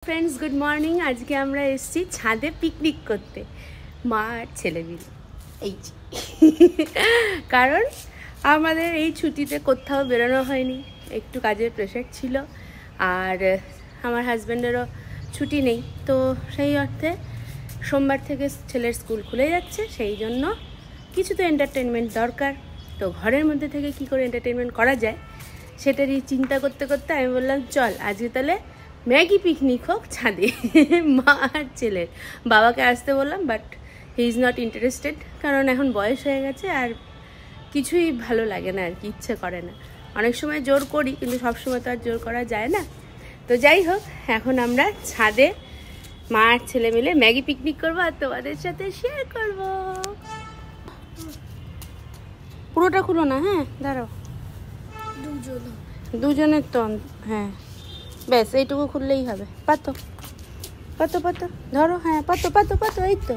Friends good morning. आज के আমরা এসেছি ছাদে পিকনিক করতে মা আর ছেলে মিলে। এই কারণ আমাদের এই ছুটিতে কোথাও বেরোনো হয়নি, একটু কাজের প্রেশার ছিল আর আমার হাজব্যান্ডেরও ছুটি নেই, তো সেই অর্থে সোমবার থেকে ছেলের স্কুল খুলে যাচ্ছে, সেই জন্য কিছু তো এন্টারটেনমেন্ট দরকার। তো ঘরের মধ্যে থেকে কি করে এন্টারটেনমেন্ট করা যায় সেটারই চিন্তা করতে করতে আমি বললাম চল আজকে তাহলে ম্যাগি পিকনিক হোক ছাদে। মা আর ছেলের বাবাকে আসতে বললাম, but he is not interested, কারণ এখন বয়স হয়ে গেছে আর কিছুই ভালো লাগে না আর কি, ইচ্ছে করে না। অনেক সময় জোর করি কিন্তু সবসময় তো আর জোর করা যায় না। তো যাই হোক, এখন আমরা ছাদে মা আর ছেলে মিলে ম্যাগি পিকনিক করবো আর তোমাদের সাথে শেয়ার করবো। পুরোটা খুলো না, হ্যাঁ দাঁড়াও, দুজনের তো, হ্যাঁ ব্যাস এইটুকু খুললেই হবে। পাতো পাতো পাতো ধরো, হ্যাঁ পাতো পাতো পাতো, এই তো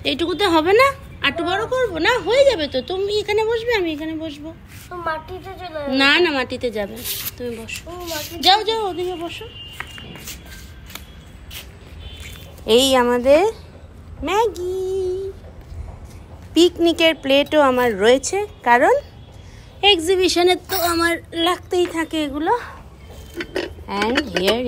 এইটুকুতে হবে না, একটু বড় করবো না, হয়ে যাবে তো। তুমি এখানে বসবে, আমি এখানে বসবো। না না মাটিতে যাবে, তুমি বসো, যাও যাও ওদিকে বসো। এই আমাদের ম্যাগি পিকনিকের প্লেটও আমার রয়েছে, কারণ এক্সিবিশনে তো আমার লাগতেই থাকে এগুলো। And here